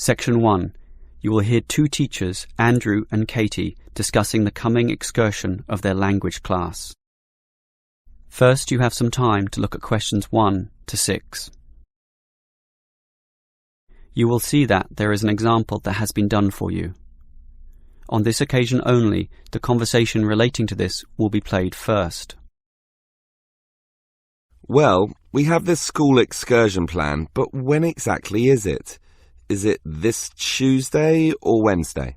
Section 1. You will hear two teachers, Andrew and Katie, discussing the coming excursion of their language class. First, you have some time to look at questions 1 to 6. You will see that there is an example that has been done for you. On this occasion only, the conversation relating to this will be played first. Well, we have this school excursion planned, but when exactly is it? Is it this Tuesday or Wednesday?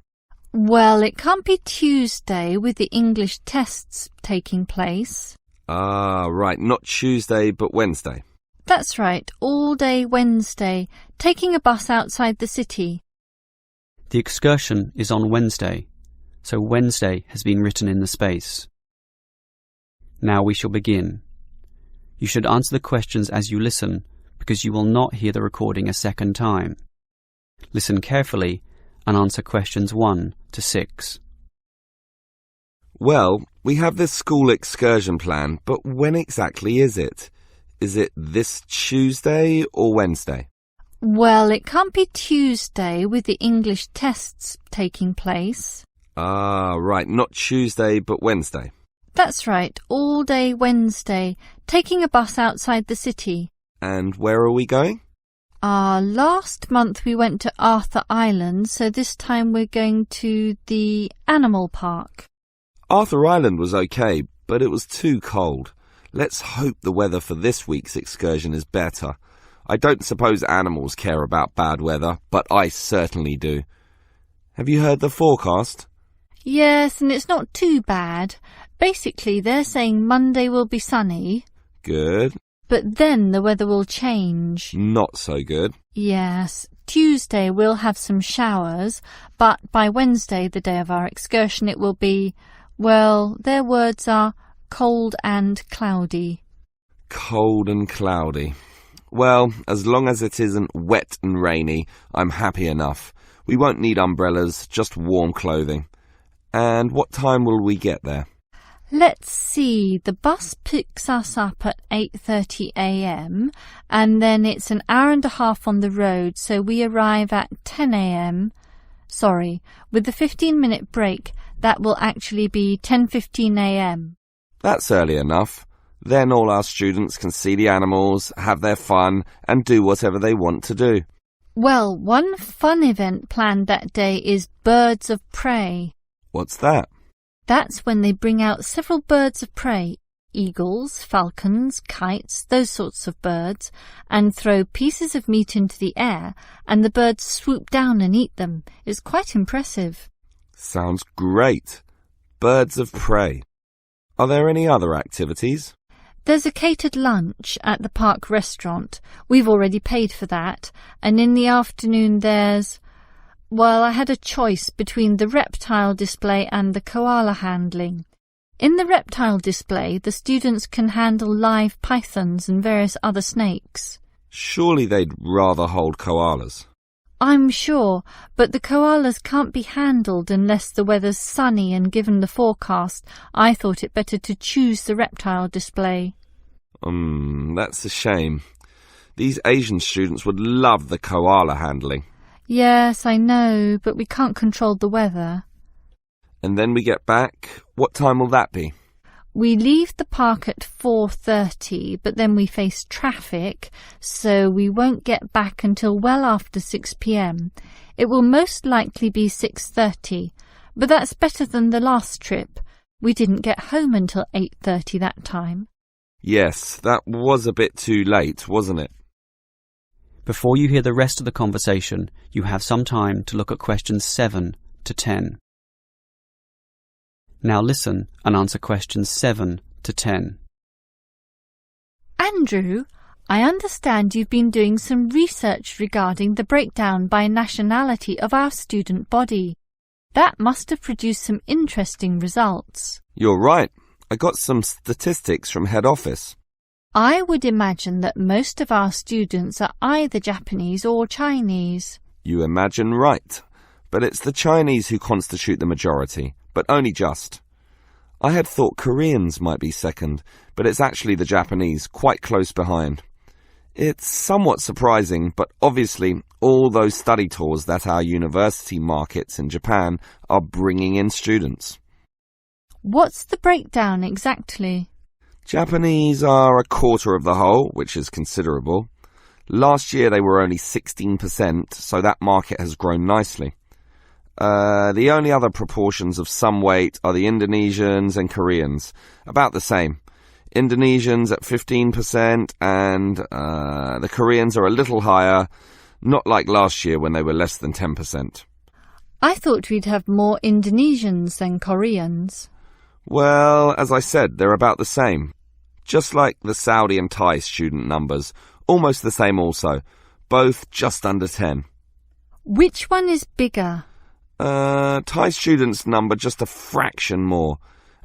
Well, it can't be Tuesday with the English tests taking place. Ah, right, not Tuesday but Wednesday. That's right, all day Wednesday, taking a bus outside the city. The excursion is on Wednesday, so Wednesday has been written in the space. Now we shall begin. You should answer the questions as you listen, because you will not hear the recording a second time. Listen carefully and answer questions 1 to 6. Well, we have this school excursion planned, but when exactly is it? Is it this Tuesday or Wednesday? Well, it can't be Tuesday with the English tests taking place. Ah, right, not Tuesday but Wednesday. That's right, all day Wednesday, taking a bus outside the city. And where are we going? Last month we went to Arthur Island, so this time we're going to the animal park. Arthur Island was okay, but it was too cold. Let's hope the weather for this week's excursion is better. I don't suppose animals care about bad weather, but I certainly do. Have you heard the forecast? Yes, and it's not too bad. Basically, they're saying Monday will be sunny. Good. But then the weather will change. Not so good. Yes. Tuesday we'll have some showers, but by Wednesday, the day of our excursion, it will be, well, their words are cold and cloudy. Cold and cloudy. Well, as long as it isn't wet and rainy, I'm happy enough. We won't need umbrellas, just warm clothing. And what time will we get there? Let's see, the bus picks us up at 8:30 a.m. and then it's an hour and a half on the road, so we arrive at 10 a.m. Sorry, with the 15-minute break, that will actually be 10:15 a.m. That's early enough. Then all our students can see the animals, have their fun, and do whatever they want to do. Well, one fun event planned that day is Birds of Prey. What's that? That's when they bring out several birds of prey, eagles, falcons, kites, those sorts of birds, and throw pieces of meat into the air, and the birds swoop down and eat them. It's quite impressive. Sounds great. Birds of prey. Are there any other activities? There's a catered lunch at the park restaurant. We've already paid for that. And in the afternoon there's... Well, I had a choice between the reptile display and the koala handling. In the reptile display, the students can handle live pythons and various other snakes. Surely they'd rather hold koalas. I'm sure, but the koalas can't be handled unless the weather's sunny, and given the forecast, I thought it better to choose the reptile display. That's a shame. These Asian students would love the koala handling. Yes, I know, but we can't control the weather. And then we get back. What time will that be? We leave the park at 4:30, but then we face traffic, so we won't get back until well after 6 p.m. It will most likely be 6:30, but that's better than the last trip. We didn't get home until 8:30 that time. Yes, that was a bit too late, wasn't it? Before you hear the rest of the conversation, you have some time to look at questions 7 to 10. Now listen and answer questions 7 to 10. Andrew, I understand you've been doing some research regarding the breakdown by nationality of our student body. That must have produced some interesting results. You're right. I got some statistics from head office. I would imagine that most of our students are either Japanese or Chinese. You imagine right. But it's the Chinese who constitute the majority, but only just. I had thought Koreans might be second, but it's actually the Japanese, quite close behind. It's somewhat surprising, but obviously all those study tours that our university markets in Japan are bringing in students. What's the breakdown exactly? Japanese are a quarter of the whole, which is considerable. Last year they were only 16%, so that market has grown nicely. The only other proportions of some weight are the Indonesians and Koreans, about the same. Indonesians at 15% and the Koreans are a little higher, not like last year when they were less than 10%. I thought we'd have more Indonesians than Koreans. Well, as I said, they're about the same. Just like the Saudi and Thai student numbers, almost the same also, both just under 10. Which one is bigger? Thai students number just a fraction more.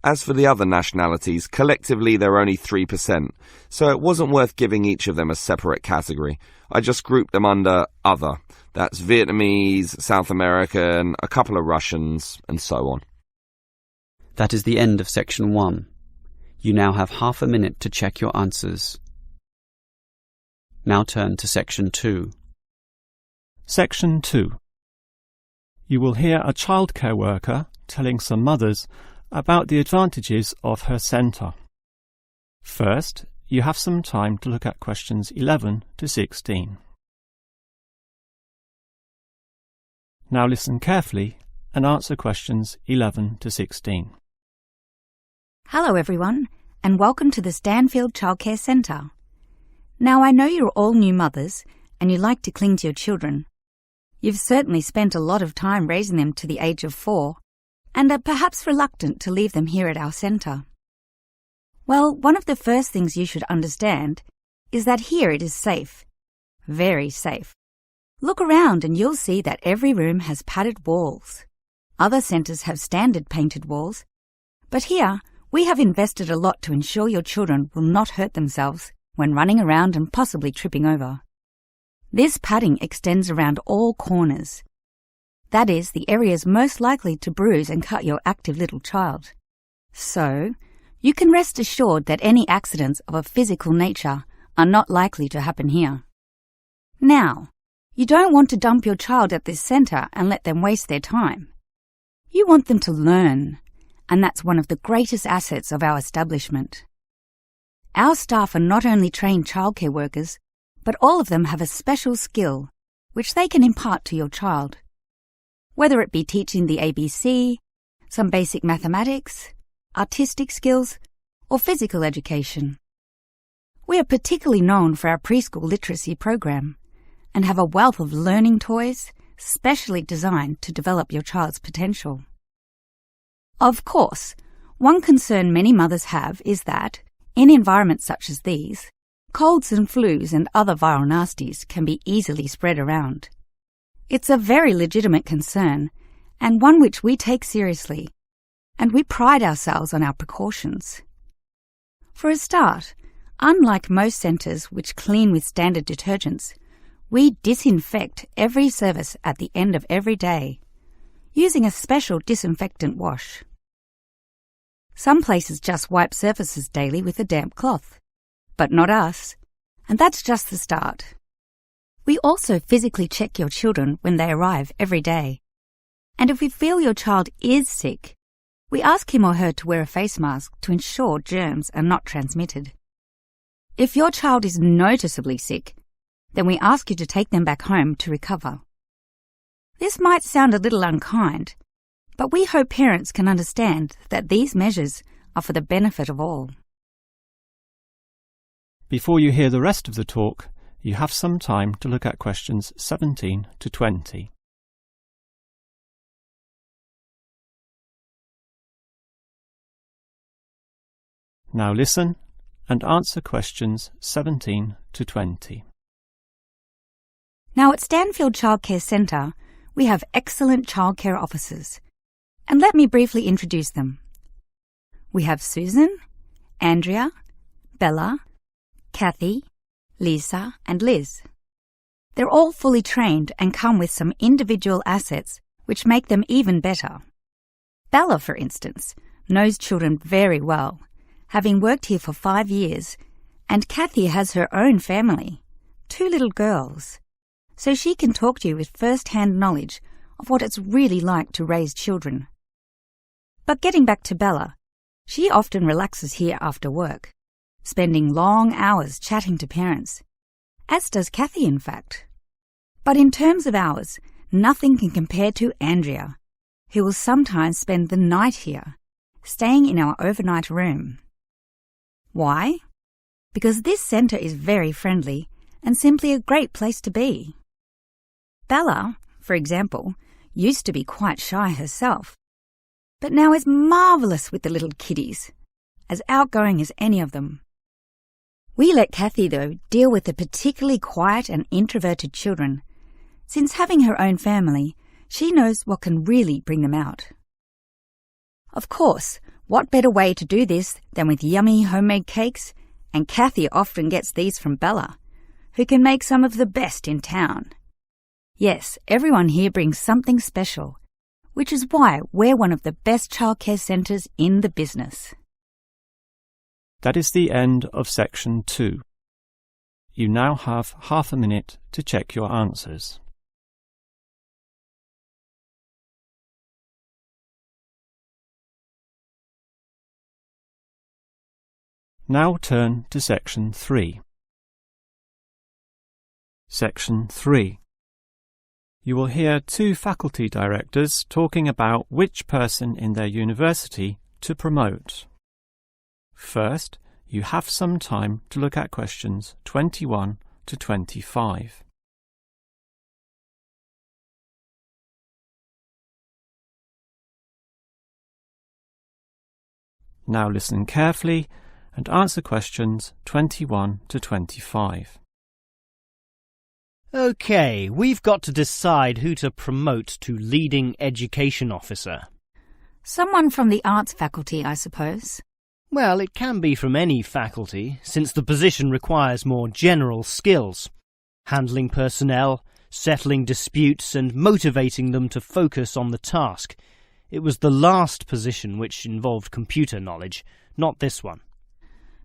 As for the other nationalities, collectively they're only 3%, so it wasn't worth giving each of them a separate category. I just grouped them under other. That's Vietnamese, South American, a couple of Russians, and so on. That is the end of section 1. You now have half a minute to check your answers. Now turn to section 2. Section 2. You will hear a childcare worker telling some mothers about the advantages of her centre. First, you have some time to look at questions 11 to 16. Now listen carefully and answer questions 11 to 16. Hello everyone, and welcome to the Stanfield Childcare Centre. Now I know you're all new mothers and you like to cling to your children. You've certainly spent a lot of time raising them to the age of 4 and are perhaps reluctant to leave them here at our centre. Well, one of the first things you should understand is that here it is safe. Very safe. Look around and you'll see that every room has padded walls. Other centres have standard painted walls, but here we have invested a lot to ensure your children will not hurt themselves when running around and possibly tripping over. This padding extends around all corners. That is, the areas most likely to bruise and cut your active little child. So, you can rest assured that any accidents of a physical nature are not likely to happen here. Now, you don't want to dump your child at this centre and let them waste their time. You want them to learn, and that's one of the greatest assets of our establishment. Our staff are not only trained childcare workers, but all of them have a special skill which they can impart to your child. Whether it be teaching the ABC, some basic mathematics, artistic skills, or physical education. We are particularly known for our preschool literacy program and have a wealth of learning toys specially designed to develop your child's potential. Of course, one concern many mothers have is that, in environments such as these, colds and flus and other viral nasties can be easily spread around. It's a very legitimate concern, and one which we take seriously, and we pride ourselves on our precautions. For a start, unlike most centres which clean with standard detergents, we disinfect every service at the end of every day, using a special disinfectant wash. Some places just wipe surfaces daily with a damp cloth, but not us, and that's just the start. We also physically check your children when they arrive every day. And if we feel your child is sick, we ask him or her to wear a face mask to ensure germs are not transmitted. If your child is noticeably sick, then we ask you to take them back home to recover. This might sound a little unkind, but we hope parents can understand that these measures are for the benefit of all. Before you hear the rest of the talk, you have some time to look at questions 17 to 20. Now listen and answer questions 17 to 20. Now at Stanfield Childcare Centre, we have excellent childcare officers. And let me briefly introduce them. We have Susan, Andrea, Bella, Kathy, Lisa and Liz. They're all fully trained and come with some individual assets which make them even better. Bella, for instance, knows children very well, having worked here for 5 years, and Kathy has her own family, 2 little girls, so she can talk to you with first-hand knowledge of what it's really like to raise children. But getting back to Bella, she often relaxes here after work, spending long hours chatting to parents, as does Kathy, in fact. But in terms of hours, nothing can compare to Andrea, who will sometimes spend the night here, staying in our overnight room. Why? Because this centre is very friendly and simply a great place to be. Bella, for example, used to be quite shy herself, but now is marvellous with the little kiddies, as outgoing as any of them. We let Kathy, though, deal with the particularly quiet and introverted children, since having her own family, she knows what can really bring them out. Of course, what better way to do this than with yummy homemade cakes, and Kathy often gets these from Bella, who can make some of the best in town. Yes, everyone here brings something special, which is why we're one of the best childcare centres in the business. That is the end of section 2. You now have half a minute to check your answers. Now turn to section 3. Section 3. You will hear 2 faculty directors talking about which person in their university to promote. First, you have some time to look at questions 21 to 25. Now listen carefully and answer questions 21 to 25. OK, we've got to decide who to promote to leading education officer. Someone from the arts faculty, I suppose. Well, it can be from any faculty, since the position requires more general skills. Handling personnel, settling disputes and motivating them to focus on the task. It was the last position which involved computer knowledge, not this one.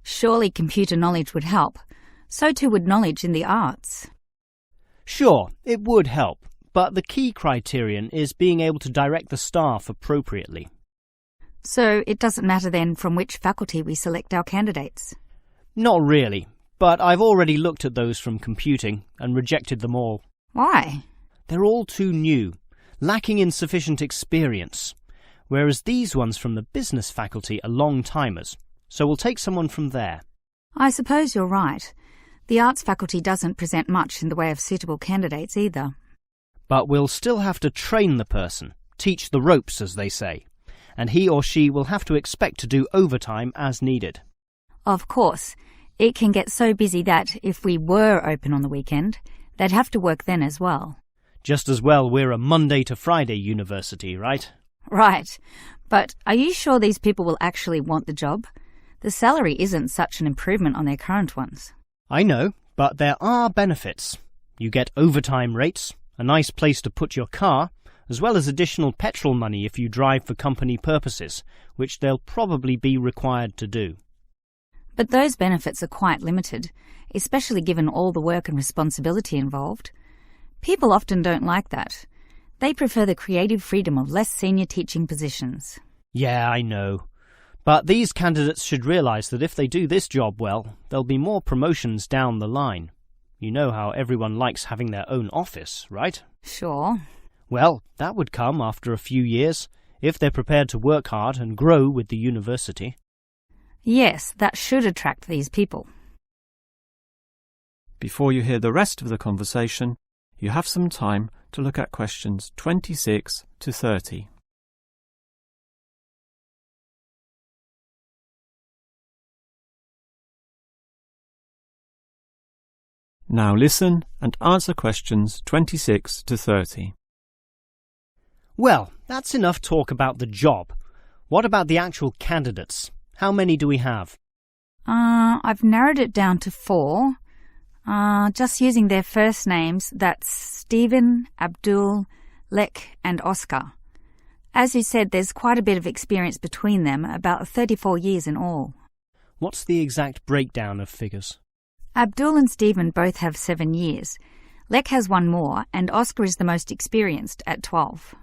Surely computer knowledge would help. So too would knowledge in the arts. Sure, it would help, but the key criterion is being able to direct the staff appropriately. So it doesn't matter then from which faculty we select our candidates? Not really, but I've already looked at those from computing and rejected them all. Why? They're all too new, lacking in sufficient experience, whereas these ones from the business faculty are long-timers, so we'll take someone from there. I suppose you're right. The arts faculty doesn't present much in the way of suitable candidates either. But we'll still have to train the person, teach the ropes, as they say, and he or she will have to expect to do overtime as needed. Of course, it can get so busy that, if we were open on the weekend, they'd have to work then as well. Just as well we're a Monday to Friday university, right? Right. But are you sure these people will actually want the job? The salary isn't such an improvement on their current ones. I know, but there are benefits. You get overtime rates, a nice place to put your car, as well as additional petrol money if you drive for company purposes, which they'll probably be required to do. But those benefits are quite limited, especially given all the work and responsibility involved. People often don't like that. They prefer the creative freedom of less senior teaching positions. Yeah, I know. But these candidates should realise that if they do this job well, there'll be more promotions down the line. You know how everyone likes having their own office, right? Sure. Well, that would come after a few years, if they're prepared to work hard and grow with the university. Yes, that should attract these people. Before you hear the rest of the conversation, you have some time to look at questions 26 to 30. Now listen and answer questions 26 to 30. Well, that's enough talk about the job. What about the actual candidates? How many do we have? I've narrowed it down to 4. Just using their first names, that's Stephen, Abdul, Lek and Oscar. As you said, there's quite a bit of experience between them, about 34 years in all. What's the exact breakdown of figures? Abdul and Stephen both have 7 years. Lek has 1 more, and Oscar is the most experienced at 12.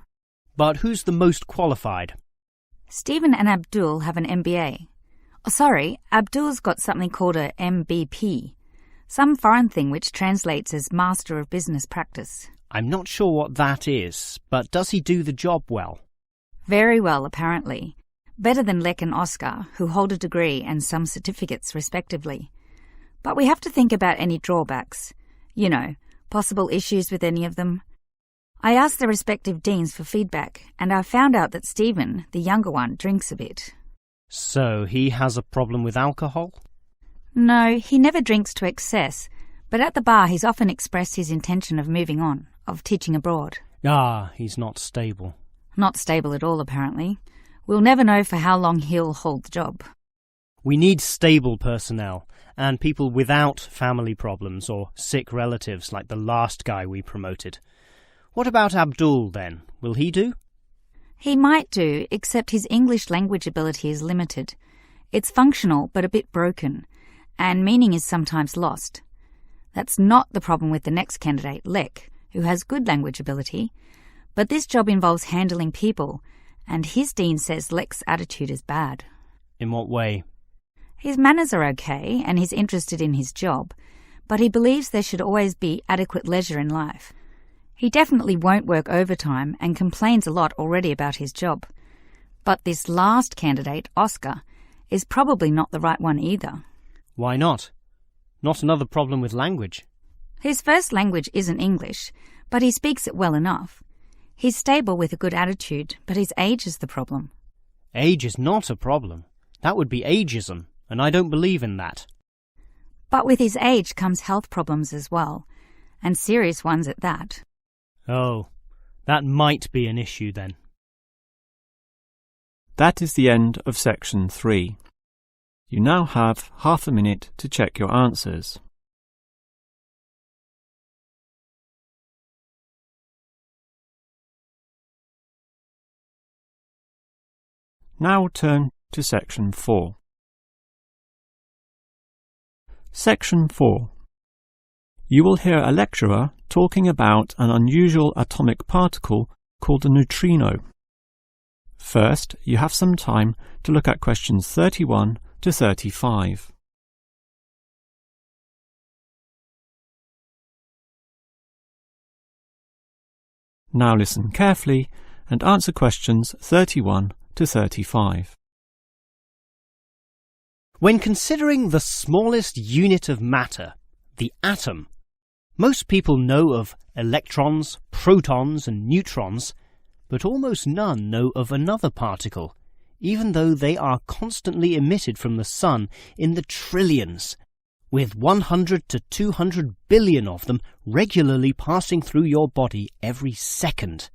But who's the most qualified? Stephen and Abdul have an MBA. Oh, sorry, Abdul's got something called a MBP, some foreign thing which translates as Master of Business Practice. I'm not sure what that is, but does he do the job well? Very well, apparently. Better than Lek and Oscar, who hold a degree and some certificates respectively. But we have to think about any drawbacks. You know, possible issues with any of them. I asked the respective deans for feedback, and I found out that Stephen, the younger one, drinks a bit. So he has a problem with alcohol? No, he never drinks to excess, but at the bar he's often expressed his intention of moving on, of teaching abroad. Ah, he's not stable. Not stable at all, apparently. We'll never know for how long he'll hold the job. We need stable personnel, and people without family problems or sick relatives like the last guy we promoted. What about Abdul, then? Will he do? He might do, except his English language ability is limited. It's functional, but a bit broken, and meaning is sometimes lost. That's not the problem with the next candidate, Lek, who has good language ability, but this job involves handling people, and his dean says Lek's attitude is bad. In what way? His manners are okay, and he's interested in his job, but he believes there should always be adequate leisure in life. He definitely won't work overtime and complains a lot already about his job. But this last candidate, Oscar, is probably not the right one either. Why not? Not another problem with language. His first language isn't English, but he speaks it well enough. He's stable with a good attitude, but his age is the problem. Age is not a problem. That would be ageism, and I don't believe in that. But with his age comes health problems as well, and serious ones at that. Oh, that might be an issue then. That is the end of section 3. You now have half a minute to check your answers. Now turn to section 4. Section 4. You will hear a lecturer talking about an unusual atomic particle called a neutrino. First, you have some time to look at questions 31 to 35. Now listen carefully and answer questions 31 to 35. When considering the smallest unit of matter, the atom, most people know of electrons, protons and neutrons, but almost none know of another particle, even though they are constantly emitted from the sun in the trillions, with 100 to 200 billion of them regularly passing through your body every second.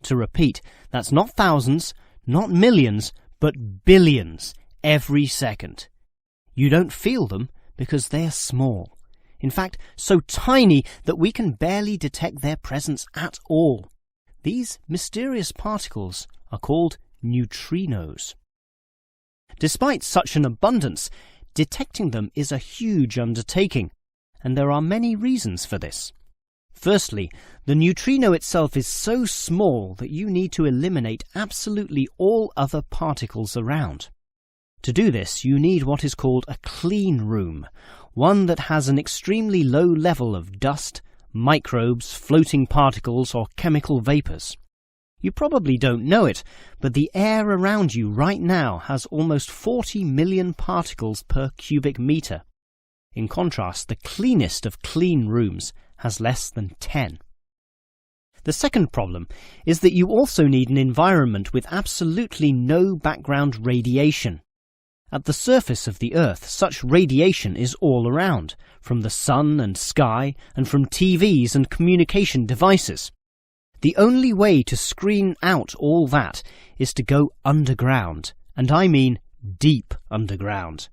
To repeat, that's not thousands, not millions, but billions every second. You don't feel them because they are small. In fact, so tiny that we can barely detect their presence at all. These mysterious particles are called neutrinos. Despite such an abundance, detecting them is a huge undertaking, and there are many reasons for this. Firstly, the neutrino itself is so small that you need to eliminate absolutely all other particles around. To do this, you need what is called a clean room, one that has an extremely low level of dust, microbes, floating particles, or chemical vapours. You probably don't know it, but the air around you right now has almost 40 million particles per cubic metre. In contrast, the cleanest of clean rooms has less than 10. The second problem is that you also need an environment with absolutely no background radiation. At the surface of the Earth, such radiation is all around, from the sun and sky, and from TVs and communication devices. The only way to screen out all that is to go underground, and I mean deep underground.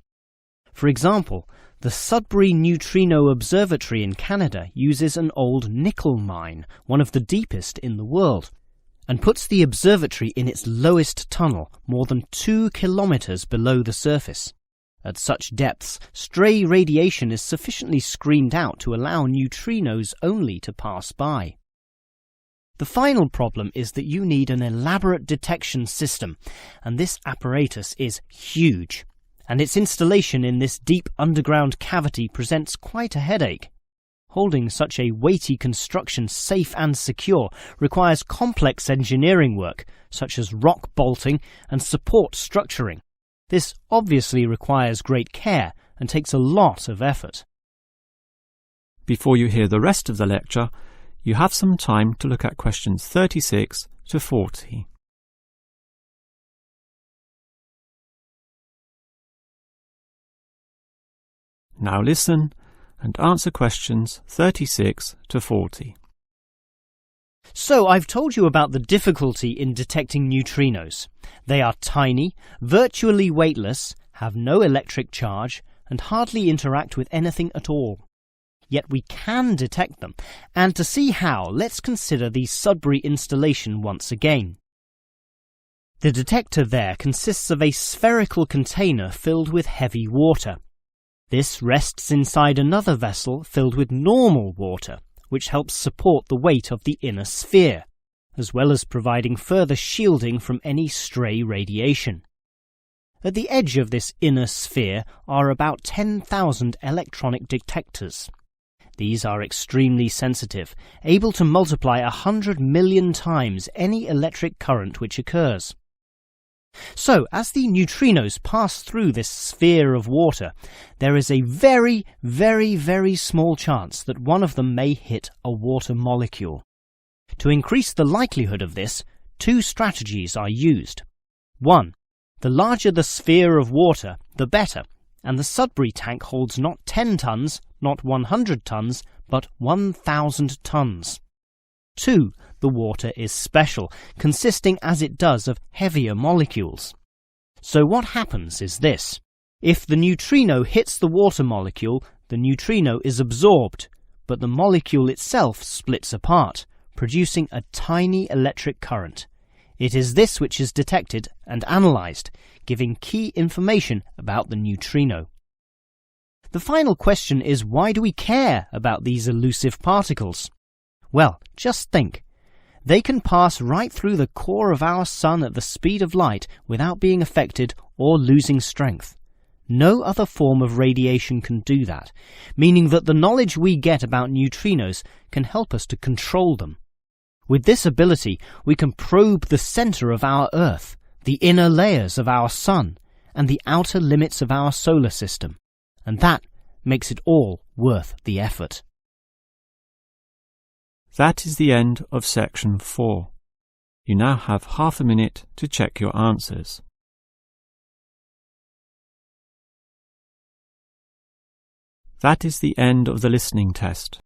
For example, the Sudbury Neutrino Observatory in Canada uses an old nickel mine, one of the deepest in the world, and puts the observatory in its lowest tunnel, more than 2 kilometres below the surface. At such depths, stray radiation is sufficiently screened out to allow neutrinos only to pass by. The final problem is that you need an elaborate detection system, and this apparatus is huge, and its installation in this deep underground cavity presents quite a headache. Holding such a weighty construction safe and secure requires complex engineering work, such as rock bolting and support structuring. This obviously requires great care and takes a lot of effort. Before you hear the rest of the lecture, you have some time to look at questions 36 to 40. Now listen and answer questions 36 to 40. So I've told you about the difficulty in detecting neutrinos. They are tiny, virtually weightless, have no electric charge, and hardly interact with anything at all. Yet we can detect them, and to see how, let's consider the Sudbury installation once again. The detector there consists of a spherical container filled with heavy water. This rests inside another vessel filled with normal water, which helps support the weight of the inner sphere, as well as providing further shielding from any stray radiation. At the edge of this inner sphere are about 10,000 electronic detectors. These are extremely sensitive, able to multiply 100 million times any electric current which occurs. So, as the neutrinos pass through this sphere of water, there is a very, very, very small chance that one of them may hit a water molecule. To increase the likelihood of this, two strategies are used. 1. The larger the sphere of water, the better, and the Sudbury tank holds not 10 tons, not 100 tons, but 1,000 tons. 2. The water is special, consisting as it does of heavier molecules. So what happens is this. If the neutrino hits the water molecule, the neutrino is absorbed, but the molecule itself splits apart, producing a tiny electric current. It is this which is detected and analysed, giving key information about the neutrino. The final question is, why do we care about these elusive particles? Well, just think. They can pass right through the core of our sun at the speed of light without being affected or losing strength. No other form of radiation can do that, meaning that the knowledge we get about neutrinos can help us to control them. With this ability, we can probe the center of our Earth, the inner layers of our sun, and the outer limits of our solar system. And that makes it all worth the effort. That is the end of section 4. You now have half a minute to check your answers. That is the end of the listening test.